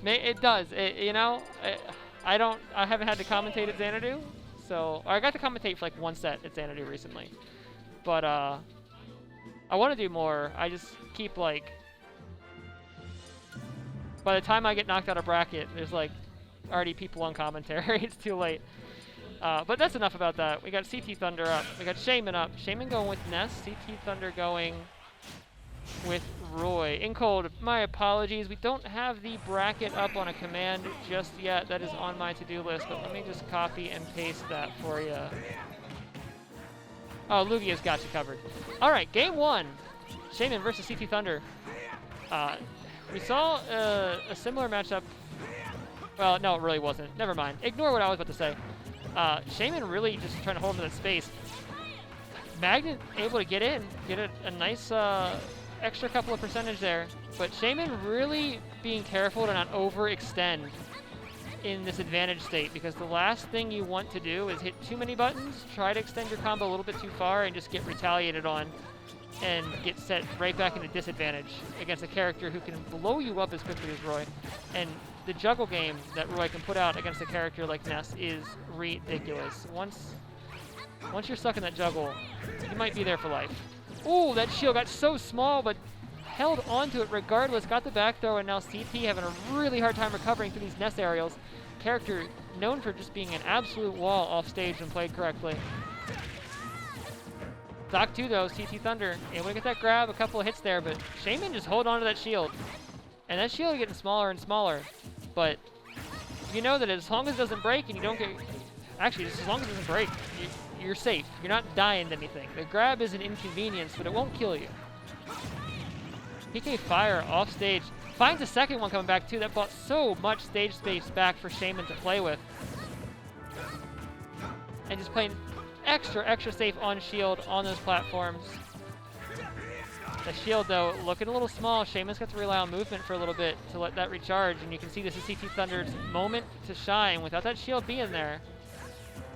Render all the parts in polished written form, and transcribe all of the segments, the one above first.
It does. You know, I haven't had to commentate at Xanadu, so or I got to commentate for like one set at Xanadu recently, but I want to do more. I just keep like, by the time I get knocked out of bracket, there's like already people on commentary. It's too late. But that's enough about that. We got CT Thunder up. We got Shaymin up. Shaymin going with Ness. CT Thunder going with Roy. In cold, my apologies. We don't have the bracket up on a command just yet. That is on my to-do list, but let me just copy and paste that for you. Oh, Lugia's got you covered. All right, game one. Shaymin versus CT Thunder. We saw a similar matchup. Well, no, it really wasn't. Never mind. Ignore what I was about to say. Shaymin really just trying to hold him in space. Magnet able to get in, get a nice extra couple of percentage there. But Shaymin really being careful to not overextend in this advantage state, because the last thing you want to do is hit too many buttons, try to extend your combo a little bit too far, and just get retaliated on and get set right back into disadvantage against a character who can blow you up as quickly as Roy. And the juggle game that Roy can put out against a character like Ness is ridiculous. Once you're stuck in that juggle, you might be there for life. Ooh, that shield got so small, but held onto it regardless. Got the back throw, and now CT having a really hard time recovering through these Ness aerials. Character known for just being an absolute wall off stage when played correctly. Stock 2 though, CT Thunder able to get that grab, a couple of hits there, but Shaymin just hold on to that shield. And that shield is getting smaller and smaller. But you know that as long as it doesn't break and you don't get... Actually, just as long as it doesn't break, you're safe. You're not dying to anything. The grab is an inconvenience, but it won't kill you. PK Fire off stage. Finds a second one coming back too. That bought so much stage space back for Shaymin to play with. And just playing extra safe on shield on those platforms. The shield though looking a little small. Shaymin's got to rely on movement for a little bit to let that recharge, and you can see this is CT Thunder's moment to shine without that shield being there.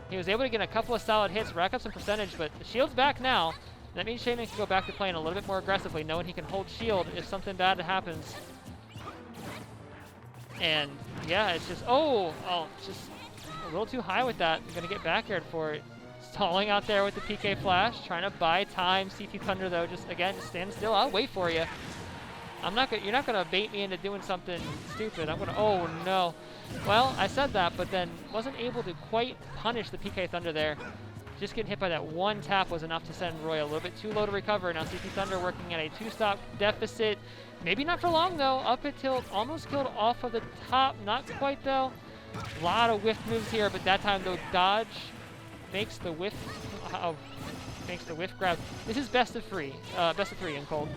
He was able to get a couple of solid hits, rack up some percentage, but the shield's back now. That means Shaymin can go back to playing a little bit more aggressively, knowing he can hold shield if something bad happens. And yeah, it's just, it's just a little too high with that. I'm gonna get back aired for it. Stalling out there with the PK flash, trying to buy time. CT Thunder though, just again, just stand still. I'll wait for you. You're not gonna bait me into doing something stupid. I'm gonna, oh no. Well, I said that, but then wasn't able to quite punish the PK Thunder there. Just getting hit by that one tap was enough to send Roy a little bit too low to recover. Now CT Thunder working at a 2-stop deficit. Maybe not for long though. Up at tilt, almost killed off of the top. Not quite though. A lot of whiff moves here, but that time though, dodge makes the whiff. Makes the whiff grab. This is best of three in cold.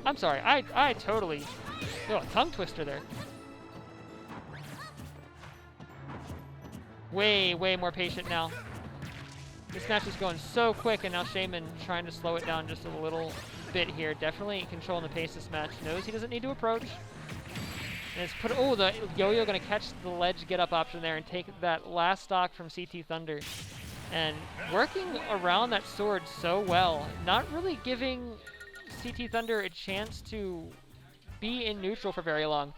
I'm sorry, I totally. Oh, a tongue twister there. Way more patient now. This match is going so quick, and now Shaymin trying to slow it down just a little bit here. Definitely controlling the pace of this match. Knows he doesn't need to approach. And it's put, oh, the yo-yo gonna catch the ledge get up option there and take that last stock from CT Thunder. And working around that sword so well. Not really giving CT Thunder a chance to be in neutral for very long.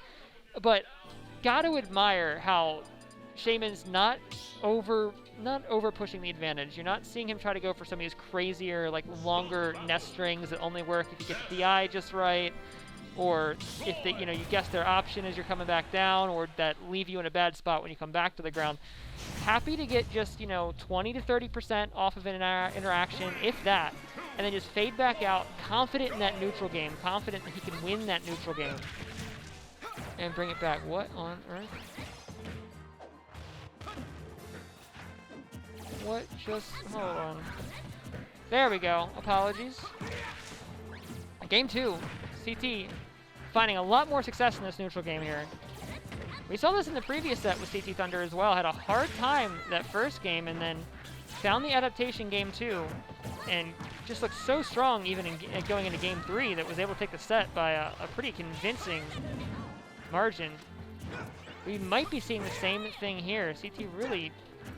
But gotta admire how Shaymin's not over pushing the advantage. You're not seeing him try to go for some of these crazier, like longer nest strings that only work if you get the DI just right, or if they, you guess their option as you're coming back down, or that leave you in a bad spot when you come back to the ground. Happy to get just 20 to 30% off of an interaction, if that, and then just fade back out, confident in that neutral game, confident that he can win that neutral game, and bring it back. What on earth? What just, hold on. There we go, apologies. Game 2, CT finding a lot more success in this neutral game here. We saw this in the previous set with CT Thunder as well. Had a hard time that first game, and then found the adaptation game 2, and just looked so strong even in going into game 3 that was able to take the set by a pretty convincing margin. We might be seeing the same thing here. CT really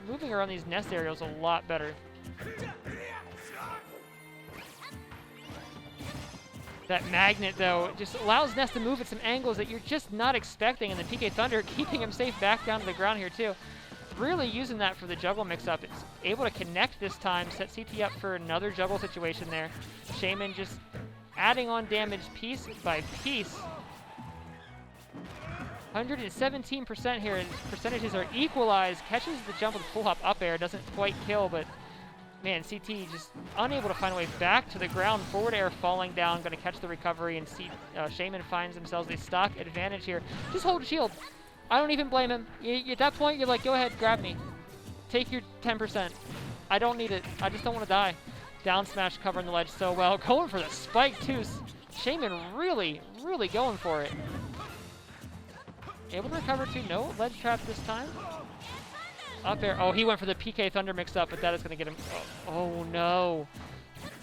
moving around these nest aerials a lot better. That magnet, though, just allows Ness to move at some angles that you're just not expecting, and the PK Thunder keeping him safe back down to the ground here, too. Really using that for the juggle mix-up. It's able to connect this time, set CT up for another juggle situation there. Shaymin just adding on damage piece by piece. 117% here, and percentages are equalized. Catches the jump with full hop up air, doesn't quite kill, but man, CT just unable to find a way back to the ground. Forward air falling down, going to catch the recovery, and Shaymin finds themselves a stock advantage here. Just hold shield. I don't even blame him. At that point, you're like, go ahead, grab me. Take your 10%. I don't need it. I just don't want to die. Down smash covering the ledge so well. Going for the spike, too. Shaymin really, really going for it. Able to recover, too. No ledge trap this time. Up air. Oh, he went for the PK Thunder mix-up, but that is going to get him. Oh, no.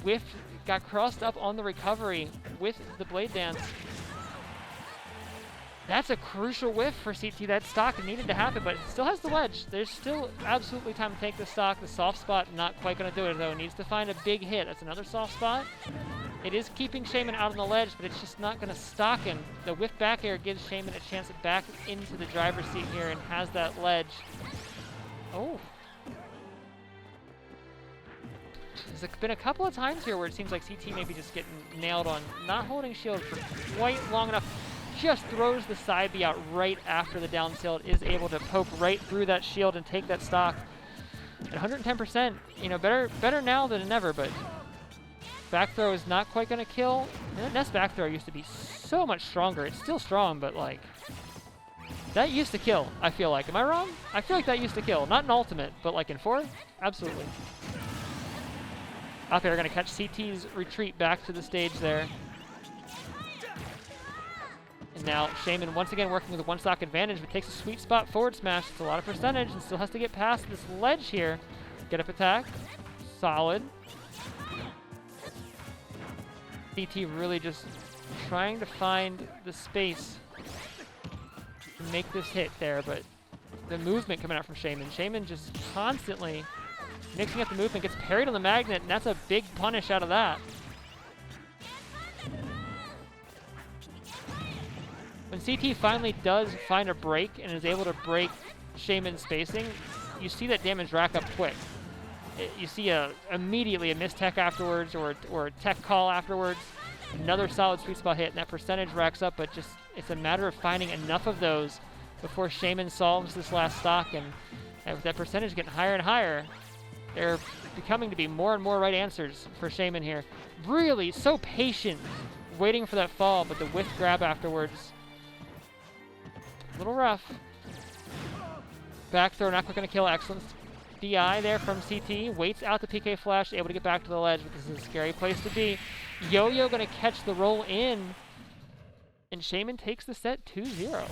Whiff got crossed up on the recovery with the Blade Dance. That's a crucial whiff for CT. That stock needed to happen, but it still has the ledge. There's still absolutely time to take the stock. The soft spot not quite going to do it, though. Needs to find a big hit. That's another soft spot. It is keeping Shaymin out on the ledge, but it's just not going to stock him. The whiff back air gives Shaymin a chance to back into the driver's seat here and has that ledge. Oh. There's been a couple of times here where it seems like CT maybe just getting nailed on not holding shield for quite long enough. Just throws the side B out right after the down tilt, is able to poke right through that shield and take that stock. At 110%, you know, better now than never, but back throw is not quite going to kill. Ness back throw used to be so much stronger. It's still strong, but like, that used to kill, I feel like. Am I wrong? I feel like that used to kill. Not in Ultimate, but like in 4? Absolutely. Up air going to catch CT's retreat back to the stage there. And now Shaymin once again working with a one stock advantage, but takes a sweet spot forward smash. It's a lot of percentage and still has to get past this ledge here. Get up attack. Solid. CT really just trying to find the space to make this hit there, but the movement coming out from Shaymin. Shaymin just constantly mixing up the movement, gets parried on the magnet, and that's a big punish out of that. When CT finally does find a break and is able to break Shaymin's spacing, you see that damage rack up quick. You see immediately a missed tech afterwards or a tech call afterwards. Another solid sweet spot hit, and that percentage racks up, but just it's a matter of finding enough of those before Shaymin solves this last stock, and with that percentage getting higher and higher, they're becoming to be more and more right answers for Shaymin here. Really so patient, waiting for that fall, but the whiff grab afterwards. A little rough. Back throw, not quite going to kill. Excellent DI there from CT. Waits out the PK flash, able to get back to the ledge, but this is a scary place to be. Yo-Yo going to catch the roll in, and Shaymin takes the set 2-0.